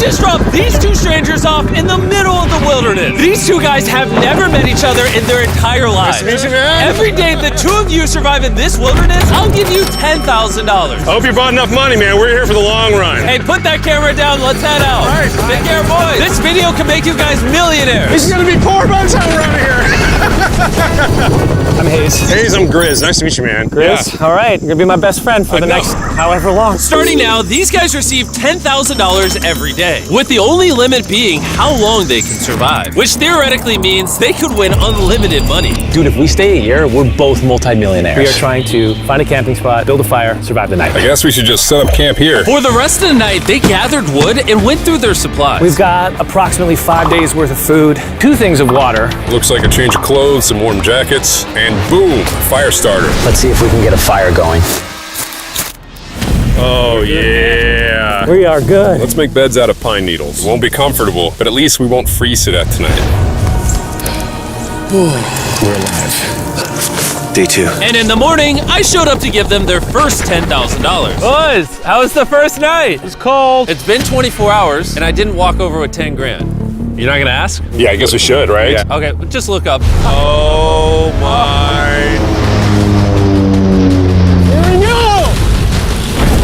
just dropped these two strangers off in the middle of the wilderness. These two guys have never met each other in their entire lives. Nice to meet you, man. Every day the two of you survive in this wilderness, I'll give you $10,000. I hope you brought enough money, man. We're here for the long run. Hey, put that camera down. Let's head out. All right. Take care, boys. This video can make you guys millionaires. He's gonna be poor by the time we're out of here. I'm Hayes. Hayes, I'm Grizz. Nice to meet you, man. Grizz? Yeah. All right, you're gonna be my best friend for the next however long. Starting now, these guys receive $10,000 every day, with the only limit being how long they can survive, which theoretically means they could win unlimited money. Dude, if we stay a year, we're both multi-millionaires. We are trying to find a camping spot, build a fire, survive the night. I guess we should just set up camp here. For the rest of the night, they gathered wood and went through their supplies. We've got approximately 5 days worth of food, 2 things of water. Looks like a change of clothes, some warm jackets, and boom, fire starter. Let's see if we can get a fire going. Oh, yeah. We are good. Let's make beds out of pine needles. Won't be comfortable, but at least we won't freeze to death tonight. We're alive. Day 2. And in the morning, I showed up to give them their first $10,000. Boys, how was the first night? It's cold. It's been 24 hours, and I didn't walk over with 10 grand. You're not gonna ask? Yeah, I guess we should, right? Yeah. Okay, just look up. Oh, my.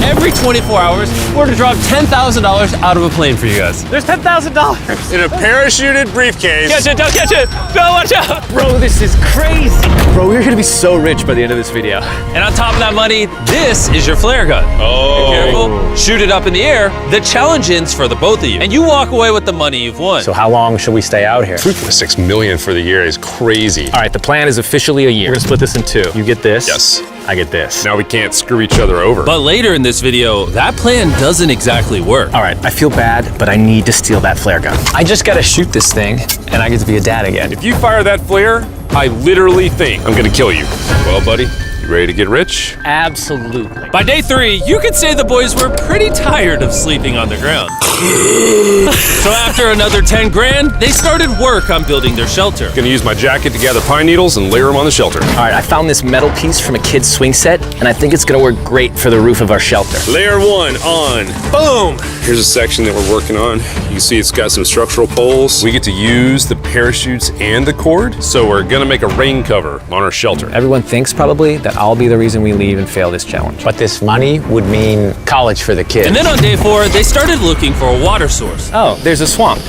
Every 24 hours, we're to drop $10,000 out of a plane for you guys. There's $10,000. In a parachuted briefcase. Catch it, don't catch it. No, watch out. Bro, this is crazy. Bro, we're gonna be so rich by the end of this video. And on top of that money, this is your flare gun. Oh. Be careful, shoot it up in the air. The challenge ends for the both of you. And you walk away with the money you've won. So how long should we stay out here? $3.6 million for the year is crazy. All right, the plan is officially a year. We're gonna split this in 2. You get this. Yes. I get this. Now we can't screw each other over. But later in this video, that plan doesn't exactly work. All right, I feel bad, but I need to steal that flare gun. I just gotta shoot this thing, and I get to be a dad again. If you fire that flare, I literally think I'm gonna kill you. Well, buddy, you ready to get rich? Absolutely. By day 3, you could say the boys were pretty tired of sleeping on the ground. So after another 10 grand, they started work on building their shelter. Gonna use my jacket to gather pine needles and layer them on the shelter. All right, I found this metal piece from a kid's swing set, and I think it's gonna work great for the roof of our shelter. Layer 1 on. Boom! Here's a section that we're working on. You can see it's got some structural poles. We get to use the parachutes and the cord, so we're gonna make a rain cover on our shelter. Everyone thinks probably that I'll be the reason we leave and fail this challenge. But this money would mean college for the kids. And then on day 4, they started looking for a water source. Oh, there's a swamp.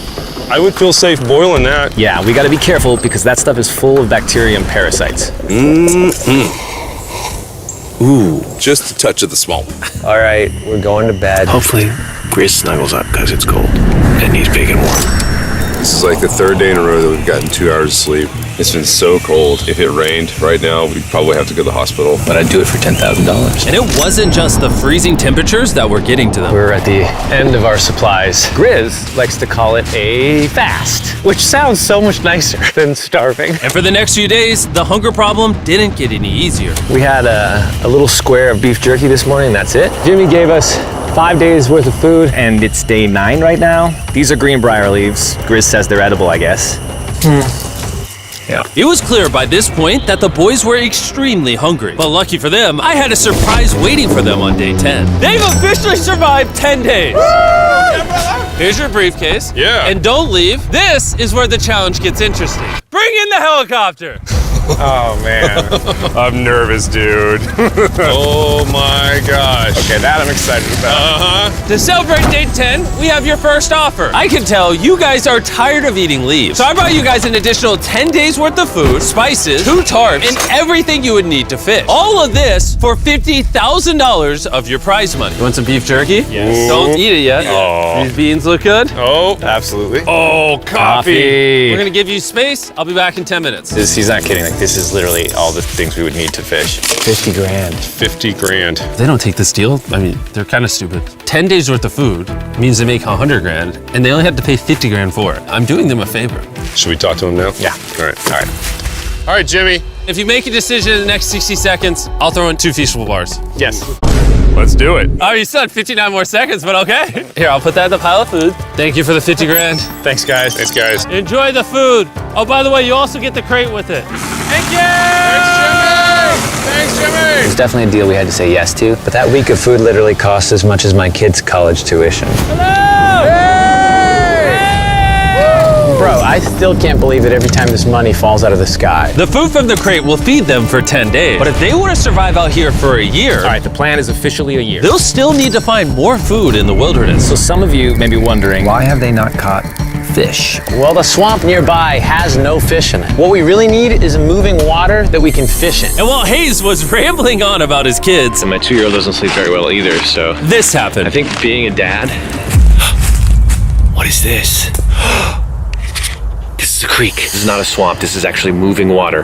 I would feel safe boiling that. Yeah, we gotta be careful because that stuff is full of bacteria and parasites. Ooh, just a touch of the swamp. All right, we're going to bed. Hopefully, Grizz snuggles up because it's cold and he's big and warm. This is like the 3rd day in a row that we've gotten 2 hours of sleep. It's been so cold. If it rained right now, we'd probably have to go to the hospital. But I'd do it for $10,000. And it wasn't just the freezing temperatures that were getting to them. We're at the end of our supplies. Grizz likes to call it a fast, which sounds so much nicer than starving. And for the next few days, the hunger problem didn't get any easier. We had a little square of beef jerky this morning, that's it. Jimmy gave us 5 days worth of food, and it's day 9 right now. These are greenbrier leaves. Grizz says they're edible, I guess. Yeah. It was clear by this point that the boys were extremely hungry. But lucky for them, I had a surprise waiting for them on day 10. They've officially survived 10 days. Here's your briefcase. Yeah. And don't leave. This is where the challenge gets interesting. Bring in the helicopter. Oh, man. I'm nervous, dude. Oh, my gosh. Okay, that I'm excited about. To celebrate day 10, we have your first offer. I can tell you guys are tired of eating leaves. So I brought you guys an additional 10 days worth of food, spices, 2 tarps, and everything you would need to fish. All of this for $50,000 of your prize money. You want some beef jerky? Yes. Don't eat it yet. Oh. These beans look good. Oh, absolutely. Oh, coffee. We're gonna give you space. I'll be back in 10 minutes. He's not kidding. Like, this is literally all the things we would need to fish. 50 grand. 50 grand. They don't take this deal. I mean, they're kind of stupid. 10 days worth of food means they make 100 grand, and they only had to pay 50 grand for it. I'm doing them a favor. Should we talk to him now? Yeah. All right. All right, Jimmy. If you make a decision in the next 60 seconds, I'll throw in 2 feasible bars. Yes. Let's do it. Oh, you said 59 more seconds, but okay. Here, I'll put that in the pile of food. Thank you for the 50 grand. Thanks, guys. Thanks, guys. Enjoy the food. Oh, by the way, you also get the crate with it. Thank you! Thanks, Jimmy. It was definitely a deal we had to say yes to, but that week of food literally cost as much as my kids' college tuition. Hello! I still can't believe it every time this money falls out of the sky. The food from the crate will feed them for 10 days. But if they want to survive out here for a year, All right, the plan is officially a year. they'll still need to find more food in the wilderness. So some of you may be wondering, why have they not caught fish? Well, the swamp nearby has no fish in it. What we really need is a moving water that we can fish in. And while Hayes was rambling on about his kids, And my 2-year-old doesn't sleep very well either, so this happened. I think being a dad. What is this? This is a creek. This is not a swamp. This is actually moving water.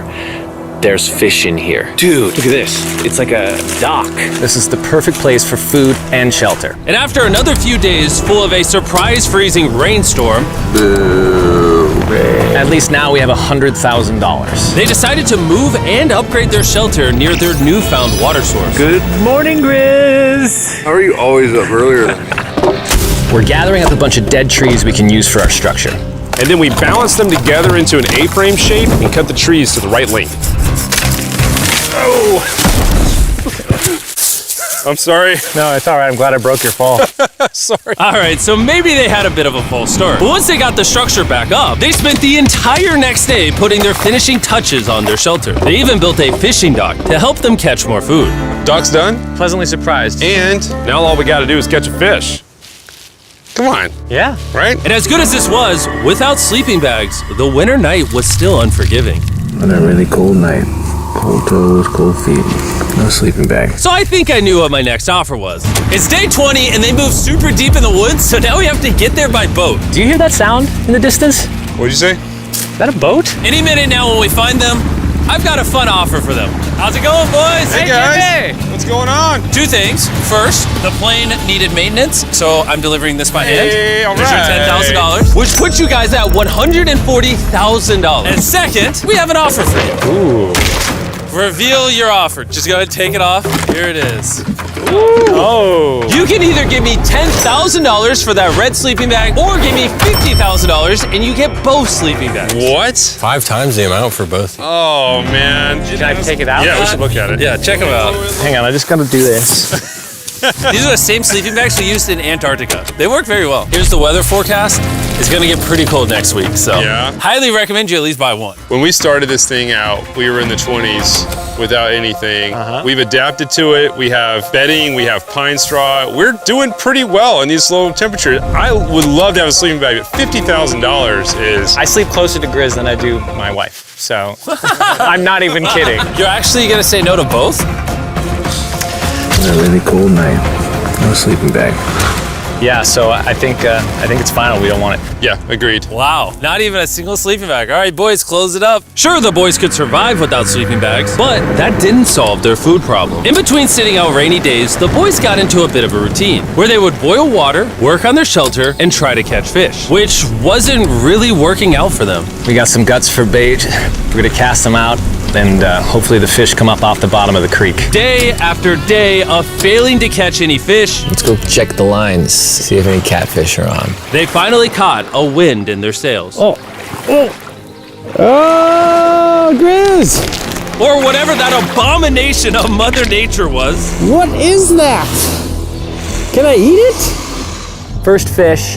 There's fish in here. Dude, look at this. It's like a dock. This is the perfect place for food and shelter. And after another few days full of a surprise freezing rainstorm, At least now we have $100,000. they decided to move and upgrade their shelter near their newfound water source. Good morning, Grizz. How are you always up earlier? We're gathering up a bunch of dead trees we can use for our structure. And then we balance them together into an A-frame shape and cut the trees to the right length. Oh! I'm sorry. No, it's all right. I'm glad I broke your fall. Sorry. All right, so maybe they had a bit of a false start. But once they got the structure back up, they spent the entire next day putting their finishing touches on their shelter. They even built a fishing dock to help them catch more food. Dock's done, Pleasantly surprised. and now all we gotta do is catch a fish. Come on, Yeah. right? And as good as this was, without sleeping bags, the winter night was still unforgiving. On a really cold night. Cold toes, cold feet. No sleeping bag. So I think I knew what my next offer was. It's day 20 and they moved super deep in the woods, so now we have to get there by boat. Do you hear that sound in the distance? What'd you say? Is that a boat? Any minute now when we find them, I've got a fun offer for them. How's it going, boys? Hey guys, what's going on? Two things. First, the plane needed maintenance, so I'm delivering this by hand. Hey, all There's your right. $10,000, which puts you guys at $140,000. And second, we have an offer for you. Ooh. Reveal your offer. Just go ahead and take it off. Here it is. Oh. You can either give me $10,000 for that red sleeping bag, or give me $50,000 and you get both sleeping bags. What? 5 times the amount for both. Oh man. Can I take it out? Yeah, we should look at it. Yeah, check them out. Hang on, I just gotta do this. These are the same sleeping bags we used in Antarctica. They work very well. Here's the weather forecast. It's gonna get pretty cold next week, so Yeah. highly recommend you at least buy one. When we started this thing out, we were in the 20s without anything. We've adapted to it. We have bedding, we have pine straw. We're doing pretty well in these low temperatures. I would love to have a sleeping bag, but $50,000 is... I sleep closer to Grizz than I do my wife, so I'm not even kidding. You're actually gonna say no to both? On a really cold night. No sleeping bag. Yeah, so I think it's final. We don't want it. Yeah, agreed. Wow, not even a single sleeping bag. All right, boys, close it up. Sure, the boys could survive without sleeping bags, but that didn't solve their food problem. In between sitting out rainy days, the boys got into a bit of a routine where they would boil water, work on their shelter, and try to catch fish, which wasn't really working out for them. We got some guts for bait. We're gonna cast them out, and hopefully the fish come up off the bottom of the creek. Day after day of failing to catch any fish, Let's go check the lines, see if any catfish are on. they finally caught a wind in their sails. Oh, Grizz! Or whatever that abomination of Mother Nature was. What is that? Can I eat it? First fish,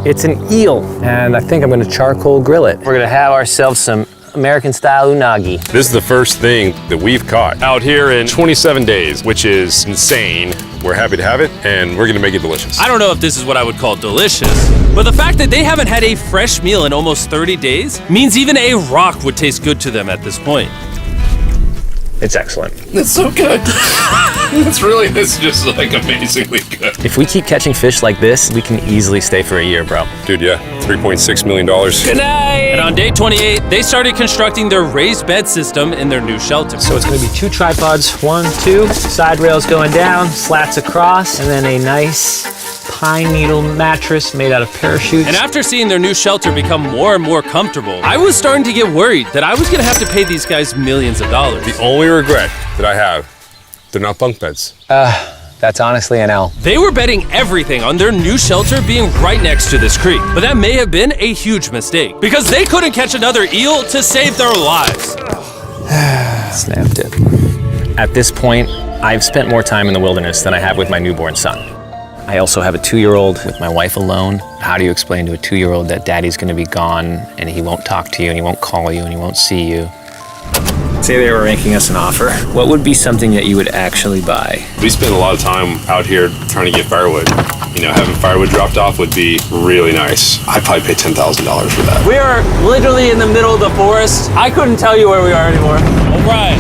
it's an eel, and I think I'm gonna charcoal grill it. We're gonna have ourselves some American-style unagi. This is the first thing that we've caught out here in 27 days, which is insane. We're happy to have it, and we're gonna make it delicious. I don't know if this is what I would call delicious, but the fact that they haven't had a fresh meal in almost 30 days means even a rock would taste good to them at this point. It's excellent. It's so good. It's just like amazingly good. If we keep catching fish like this, we can easily stay for a year, bro. Dude, yeah, $3.6 million. Good night! And on day 28, they started constructing their raised bed system in their new shelter. So it's gonna be 2 tripods, 1, 2, side rails going down, slats across, and then a nice pine needle mattress made out of parachutes. And after seeing their new shelter become more and more comfortable, I was starting to get worried that I was gonna have to pay these guys millions of dollars. The only regret that I have, they're not bunk beds. That's honestly an L. They were betting everything on their new shelter being right next to this creek, but that may have been a huge mistake because they couldn't catch another eel to save their lives. Snapped it. At this point, I've spent more time in the wilderness than I have with my newborn son. I also have a 2-year-old with my wife alone. How do you explain to a 2-year-old that daddy's gonna be gone and he won't talk to you and he won't call you and he won't see you? Say they were making us an offer. What would be something that you would actually buy? We spend a lot of time out here trying to get firewood. You know, having firewood dropped off would be really nice. I'd probably pay $10,000 for that. We are literally in the middle of the forest. I couldn't tell you where we are anymore. All right.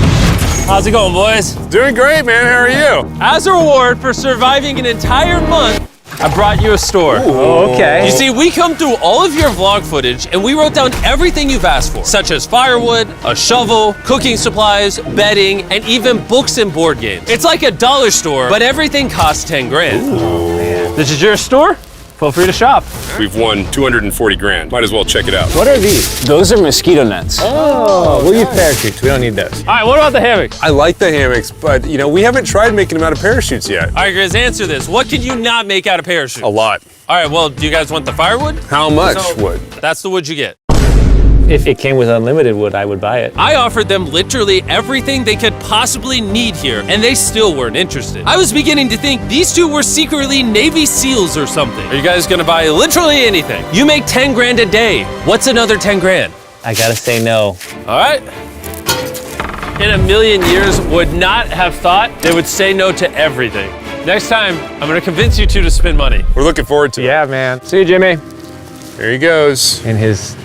How's it going, boys? Doing great, man. How are you? As a reward for surviving an entire month, I brought you a store. Oh, okay. You see, we come through all of your vlog footage and we wrote down everything you've asked for, such as firewood, a shovel, cooking supplies, bedding, and even books and board games. It's like a dollar store, but everything costs 10 grand. Oh, man. This is your store? Feel free to shop. We've won 240 grand. Might as well check it out. What are these? Those are mosquito nets. Oh, we'll use parachutes. We don't need those. All right, what about the hammocks? I like the hammocks, but you know, we haven't tried making them out of parachutes yet. All right, Grizz, answer this. What can you not make out of parachutes? A lot. All right, well, do you guys want the firewood? How much wood? That's the wood you get. If it came with unlimited wood, I would buy it. I offered them literally everything they could possibly need here, and they still weren't interested. I was beginning to think these two were secretly Navy SEALs or something. Are you guys gonna buy literally anything? You make 10 grand a day. What's another 10 grand? I gotta say no. All right. In a million years, would not have thought they would say no to everything. Next time, I'm gonna convince you two to spend money. We're looking forward to it. Yeah, man. See you, Jimmy. Here he goes. In his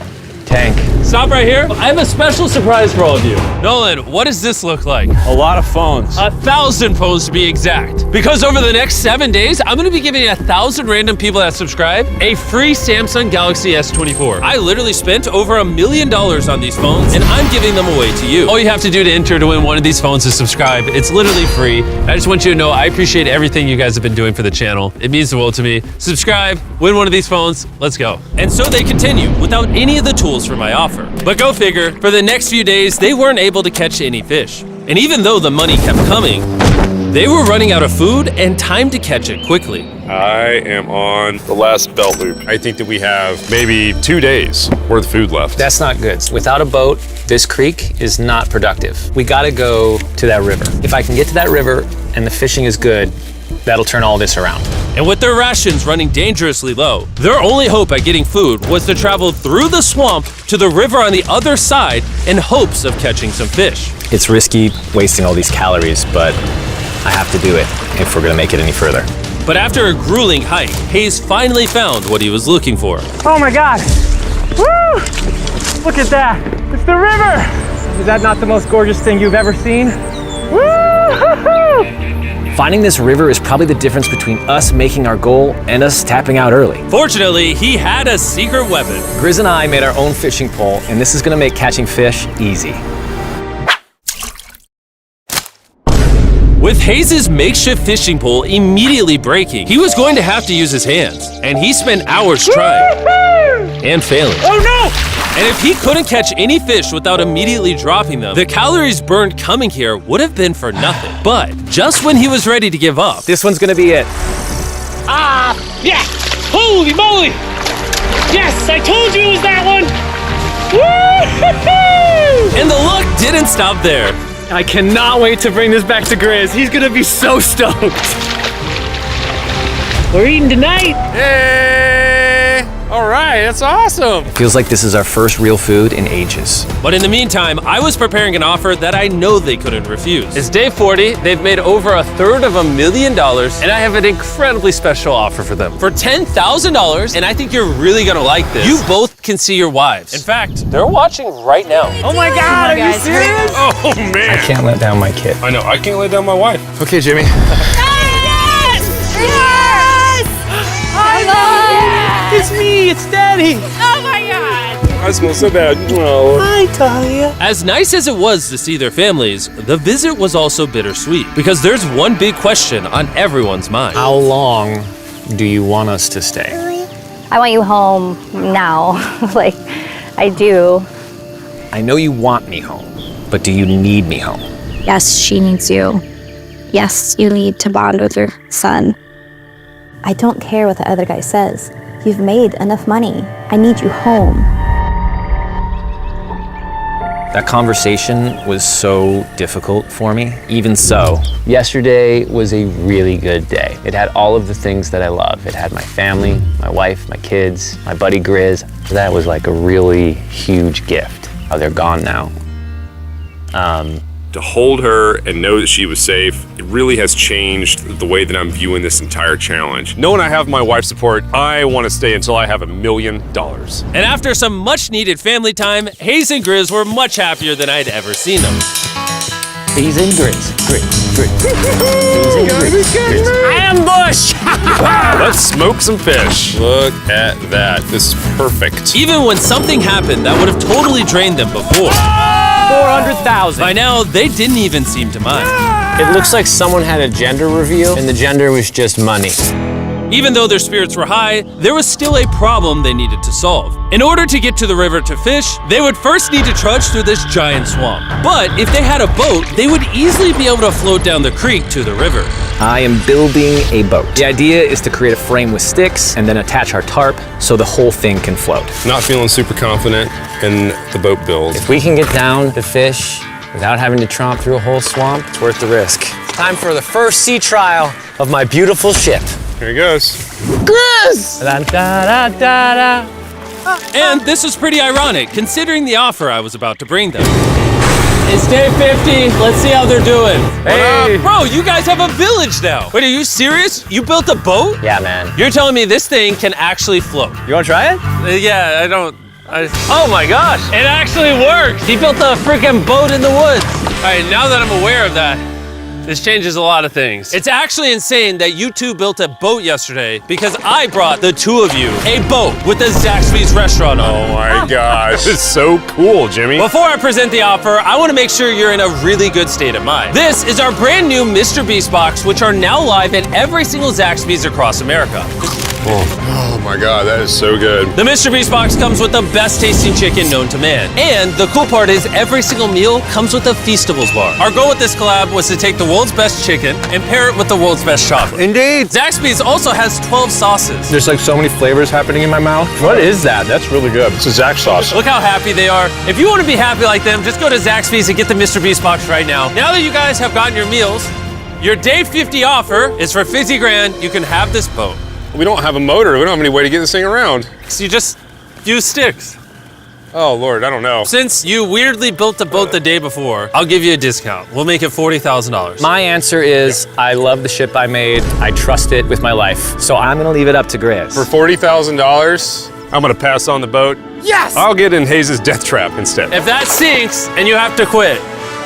tank. Stop right here. I have a special surprise for all of you. Nolan, what does this look like? A lot of phones. 1,000 phones to be exact. Because over the next 7 days, I'm gonna be giving 1,000 random people that subscribe a free Samsung Galaxy S24. I literally spent over $1 million on these phones, and I'm giving them away to you. All you have to do to enter to win one of these phones is subscribe. It's literally free. I just want you to know I appreciate everything you guys have been doing for the channel. It means the world to me. Subscribe, win one of these phones, let's go. And so they continue without any of the tools for my offer. But go figure, for the next few days, they weren't able to catch any fish. And even though the money kept coming, they were running out of food and time to catch it quickly. I am on the last belt loop. I think that we have maybe 2 days worth of food left. That's not good. Without a boat, this creek is not productive. We gotta go to that river. If I can get to that river and the fishing is good, that'll turn all this around. And with their rations running dangerously low, their only hope at getting food was to travel through the swamp to the river on the other side in hopes of catching some fish. It's risky wasting all these calories, but I have to do it if we're gonna make it any further. But after a grueling hike, Hayes finally found what he was looking for. Oh my God. Woo! Look at that. It's the river. Is that not the most gorgeous thing you've ever seen? Woo! Finding this river is probably the difference between us making our goal and us tapping out early. Fortunately, he had a secret weapon. Grizz and I made our own fishing pole, and this is gonna make catching fish easy. With Hayes' makeshift fishing pole immediately breaking, he was going to have to use his hands, and he spent hours trying and failing. Oh no! And if he couldn't catch any fish without immediately dropping them, the calories burned coming here would have been for nothing. But just when he was ready to give up, This one's gonna be it. Yeah! Holy moly! Yes, I told you it was that one! Woo! and the luck didn't stop there. I cannot wait to bring this back to Grizz. He's gonna be so stoked. We're eating tonight. Hey! All right, that's awesome. Feels like this is our first real food in ages. But in the meantime, I was preparing an offer that I know they couldn't refuse. It's day 40, they've made over $250,000, and I have an incredibly special offer for them. For $10,000, and I think you're really gonna like this, you both can see your wives. In fact, they're watching right now. Oh my God, are you serious? Oh man. Can't let down my kid. I know, I can't let down my wife. Okay, Jimmy. It's me, it's Daddy. Oh my God! I smell so bad. Oh. Hi, Talia. As nice as it was to see their families, the visit was also bittersweet, because there's one big question on everyone's mind. How long do you want us to stay? I want you home now. Like, I do. I know you want me home, but do you need me home? Yes, she needs you. Yes, you need to bond with your son. I don't care what the other guy says. You've made enough money. I need you home. That conversation was so difficult for me. Even so, yesterday was a really good day. It had all of the things that I love. It had my family, my wife, my kids, my buddy Grizz. That was like a really huge gift. Oh, they're gone now. To hold her and know that she was safe, it really has changed the way that I'm viewing this entire challenge. Knowing I have my wife's support, I want to stay until I have $1 million. And after some much needed family time, Hayes and Grizz were much happier than I'd ever seen them. Hayes and Grizz, Grizz. Hayes and Grizz. Ambush! Let's smoke some fish. Look at that. This is perfect. Even when something happened that would have totally drained them before, 400,000. by now they didn't even seem to mind. It looks like someone had a gender reveal, and the gender was just money. Even though their spirits were high, there was still a problem they needed to solve. In order to get to the river to fish, they would first need to trudge through this giant swamp. But if they had a boat, they would easily be able to float down the creek to the river. I am building a boat. The idea is to create a frame with sticks and then attach our tarp so the whole thing can float. Not feeling super confident in the boat build. If we can get down to fish without having to tromp through a whole swamp, it's worth the risk. Time for the first sea trial of my beautiful ship. Here he goes. And this was pretty ironic, considering the offer I was about to bring them. It's day 50. Let's see how they're doing. Hey! Bro, you guys have a village now. Wait, are you serious? You built a boat? Yeah, man. You're telling me this thing can actually float? You wanna try it? Yeah, I don't. Oh my gosh, it actually works. He built a freaking boat in the woods. All right, now that I'm aware of that, this changes a lot of things. It's actually insane that you two built a boat yesterday because I brought the two of you a boat with the Zaxby's restaurant on it. Oh my gosh. It's so cool, Jimmy. Before I present the offer, I want to make sure you're in a really good state of mind. This is our brand new Mr. Beast box, which are now live at every single Zaxby's across America. Oh my God, that is so good. The Mr. Beast box comes with the best tasting chicken known to man. And the cool part is every single meal comes with a Feastables bar. Our goal with this collab was to take the world's best chicken and pair it with the world's best chocolate. Indeed. Zaxby's also has 12 sauces. There's like so many flavors happening in my mouth. What is that? That's really good. It's a Zax sauce. Look how happy they are. If you want to be happy like them, just go to Zaxby's and get the Mr. Beast box right now. Now that you guys have gotten your meals, your day 50 offer is for $50 grand. You can have this boat. We don't have a motor. We don't have any way to get this thing around. So you just use sticks. Oh Lord, I don't know. Since you weirdly built the boat the day before, I'll give you a discount. We'll make it $40,000. My answer is I love the ship I made. I trust it with my life. So I'm gonna leave it up to Grizz. For $40,000, I'm gonna pass on the boat. Yes! I'll get in Hayes' death trap instead. If that sinks and you have to quit,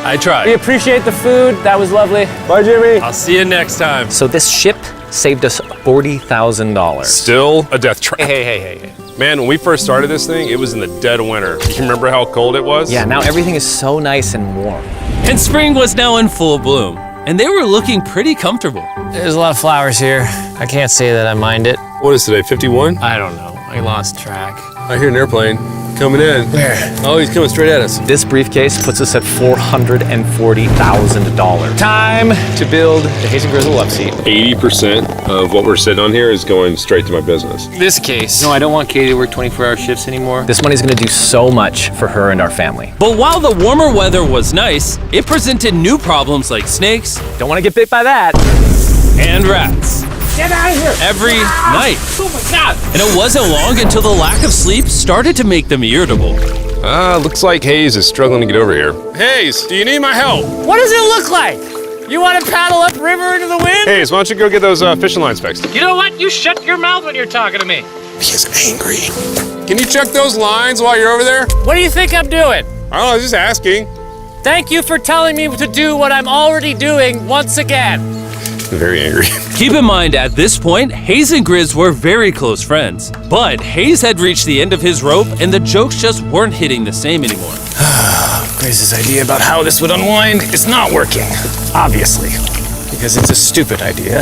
I We tried. appreciate the food. That was lovely. Bye, Jimmy. I'll see you next time. So this ship saved us $40,000. Still a death trap. Hey. Man, when we first started this thing, it was in the dead of winter. You remember how cold it was? Yeah, now everything is so nice and warm. And spring was now in full bloom, and they were looking pretty comfortable. There's a lot of flowers here. I can't say that I mind it. What is today, 51? I don't know. I lost track. I hear an airplane coming in. Where? Oh, he's coming straight at us. This briefcase puts us at $440,000. Time to build the Hayes and Grizzle love seat. 80% of what we're sitting on here is going straight to my business. This case. No, I don't want Katie to work 24-hour shifts anymore. This money's gonna do so much for her and our family. But while the warmer weather was nice, it presented new problems like snakes Don't wanna get bit by that. and rats. Get out of here! Every night. Oh my God! And it wasn't long until the lack of sleep started to make them irritable. Looks like Hayes is struggling to get over here. Hayes, do you need my help? What does it look like? You want to paddle upriver into the wind? Hayes, why don't you go get those fishing lines fixed? You know what? You shut your mouth when you're talking to me. He's angry. Can you check those lines while you're over there? What do you think I'm doing? I don't know, just asking. Thank you for telling me to do what I'm already doing once again. Very angry. Keep in mind, at this point, Hayes and Grizz were very close friends. But Hayes had reached the end of his rope, and the jokes just weren't hitting the same anymore. Grace's idea about how this would unwind is not working. Obviously. Because it's a stupid idea.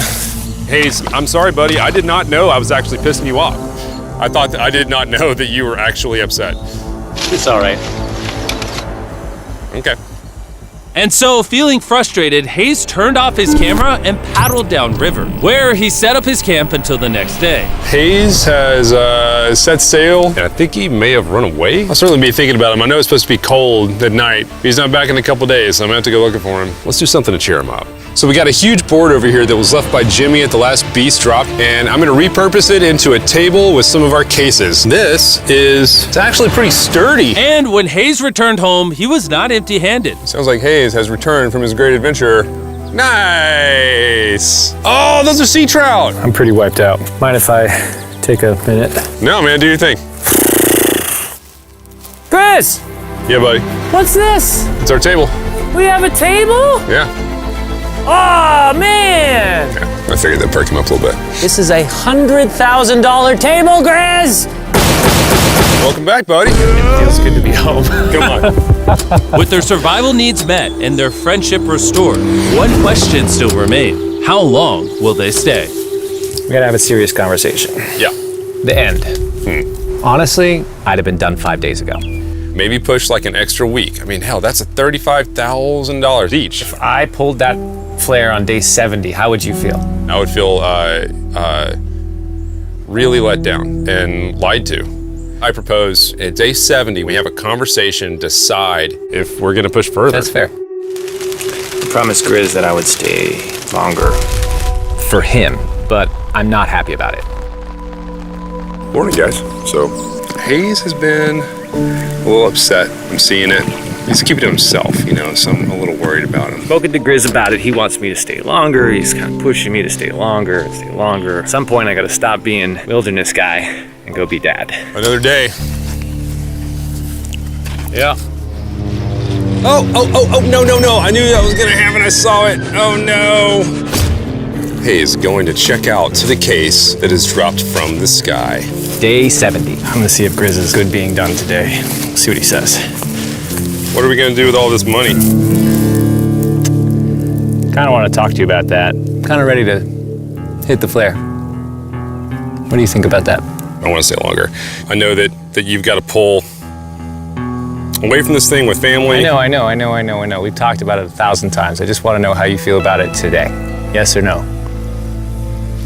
Hayes, I'm sorry, buddy. I did not know I was actually pissing you off. I did not know that you were actually upset. It's all right. Okay. And so, feeling frustrated, Hayes turned off his camera and paddled downriver, where he set up his camp until the next day. Hayes has set sail, and I think he may have run away. I'll certainly be thinking about him. I know it's supposed to be cold at night. He's not back in a couple days, so I'm gonna have to go looking for him. Let's do something to cheer him up. So we got a huge board over here that was left by Jimmy at the last beast drop, and I'm gonna repurpose it into a table with some of our cases. It's actually pretty sturdy. And when Hayes returned home, he was not empty-handed. Sounds like Hayes has returned from his great adventure. Nice. Oh, those are sea trout. I'm pretty wiped out. Mind if I take a minute? No, man, do your thing. Chris, Yeah, buddy. what's this? It's our table. We have a table? Yeah. Oh, man. I figured that'd perk him up a little bit. This is a $100,000 table, Grizz. Welcome back, buddy. Feels good to be home. Come on. With their survival needs met and their friendship restored, one question still remained. How long will they stay? We gotta have a serious conversation. Yeah. The end. Honestly, I'd have been done 5 days ago. Maybe push like an extra week. I mean, hell, that's $35,000 each. If I pulled that flare on day 70, how would you feel? I would feel really let down and lied to. I propose at day 70, we have a conversation, decide if we're gonna push further. That's fair. I promised Grizz that I would stay longer. For him, but I'm not happy about it. Morning, guys. So, Hayes has been a little upset. I'm seeing it. He's keeping to himself, you know, so I'm a little worried about him. Spoken to Grizz about it. He wants me to stay longer. He's kind of pushing me to stay longer. At some point, I gotta stop being wilderness guy and go be dad. Another day. Yeah. Oh, no. I knew that was gonna happen. I saw it. Oh, no. Hayes going to check out to the case that is dropped from the sky. Day 70. I'm gonna see if Grizz is good being done today. See what he says. What are we gonna do with all this money? Kinda wanna talk to you about that. Kinda ready to hit the flare. What do you think about that? I want to stay longer. I know that you've got to pull away from this thing with family. I know. We've talked about it 1,000 times. I just wanna know how you feel about it today. Yes or no?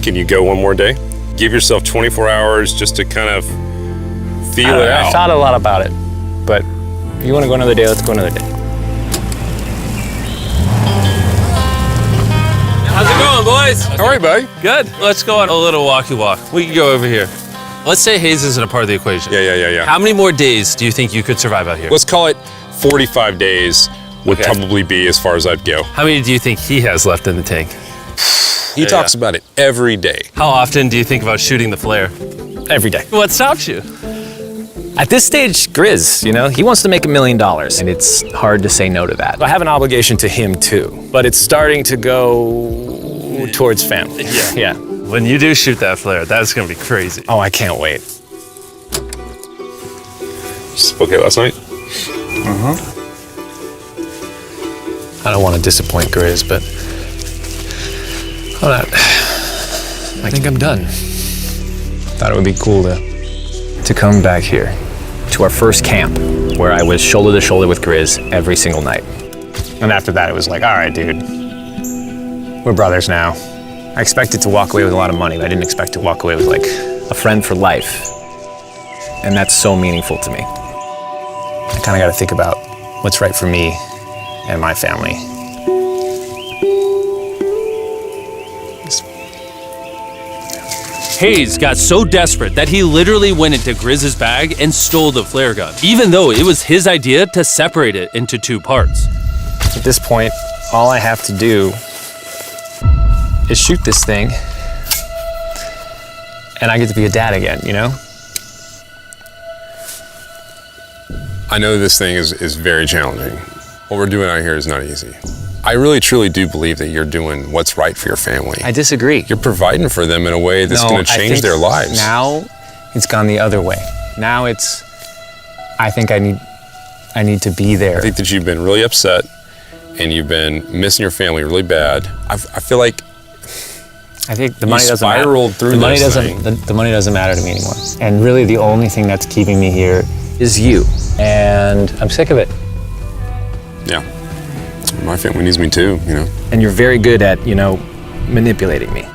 Can you go one more day? Give yourself 24 hours just to kind of feel it out. I thought a lot about it, but if you wanna go another day, let's go another day. How's it going, boys? All right, buddy. Good. Let's go on a little walkie walk. We can go over here. Let's say Hayes isn't a part of the equation. Yeah. How many more days do you think you could survive out here? Let's call it 45 days would probably be as far as I'd go. How many do you think he has left in the tank? He talks about it every day. How often do you think about shooting the flare? Every day. What stops you? At this stage, Grizz, you know, he wants to make $1 million, and it's hard to say no to that. I have an obligation to him too, but it's starting to go towards family. Yeah. When you do shoot that flare, that's gonna be crazy. Oh, I can't wait. Just okay last night? I don't want to disappoint Grizz, but I think I'm done. Thought it would be cool to come back here to our first camp where I was shoulder to shoulder with Grizz every single night. And after that, it was like, all right, dude, we're brothers now. I expected to walk away with a lot of money, but I didn't expect to walk away with like a friend for life. And that's so meaningful to me. I kind of got to think about what's right for me and my family. Hayes got so desperate that he literally went into Grizz's bag and stole the flare gun, even though it was his idea to separate it into 2 parts. At this point, all I have to do is shoot this thing, and I get to be a dad again, you know? I know this thing is very challenging. What we're doing out here is not easy. I really truly do believe that you're doing what's right for your family. I disagree. You're providing for them in a way that's going to change their lives. Now it's gone the other way. Now it's, I think I need to be there. I think that you've been really upset and you've been missing your family really bad. I feel like I think the money doesn't matter. Spiraled through the money this doesn't. thing. The money doesn't matter to me anymore. And really, the only thing that's keeping me here is you. And I'm sick of it. Yeah. my family needs me too, you know. And you're very good at, manipulating me.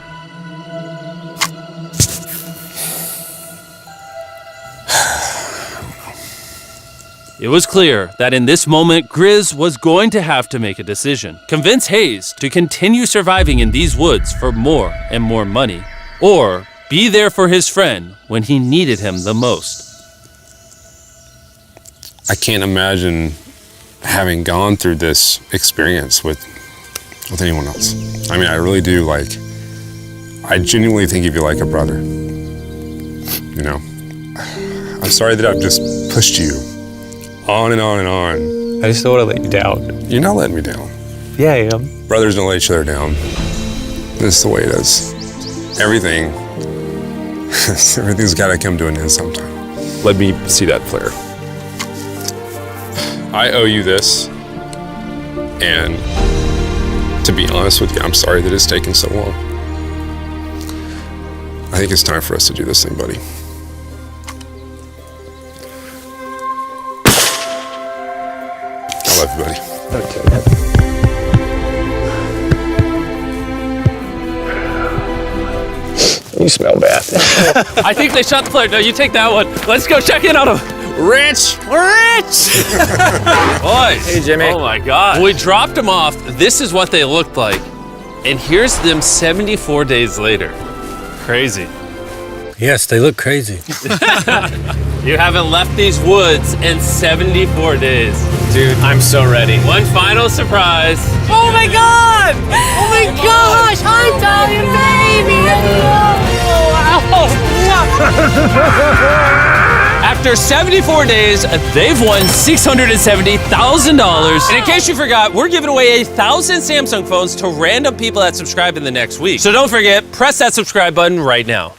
It was clear that in this moment, Grizz was going to have to make a decision. Convince Hayes to continue surviving in these woods for more and more money, or be there for his friend when he needed him the most. I can't imagine having gone through this experience with anyone else. I mean, I really do, I genuinely think of you like a brother. You know, I'm sorry that I've just pushed you on and on and on. I just don't want to let you down. You're not letting me down. Yeah, I am. Brothers don't let each other down. This is the way it is. Everything's gotta come to an end sometime. Let me see that flare. I owe you this, and to be honest with you, I'm sorry that it's taken so long. I think it's time for us to do this thing, buddy. I love you, buddy. Okay. You smell bad. I think they shot the flare. No, you take that one. Let's go check in on him. Rich! Boys. Hey, Jimmy. Oh my God. When we dropped them off, this is what they looked like. And here's them 74 days later. Crazy. Yes, they look crazy. You haven't left these woods in 74 days. Dude, I'm so ready. One final surprise. Oh my God! Oh my gosh! Hi, darling baby! After 74 days, they've won $670,000. And in case you forgot, we're giving away 1,000 Samsung phones to random people that subscribe in the next week. So don't forget, press that subscribe button right now.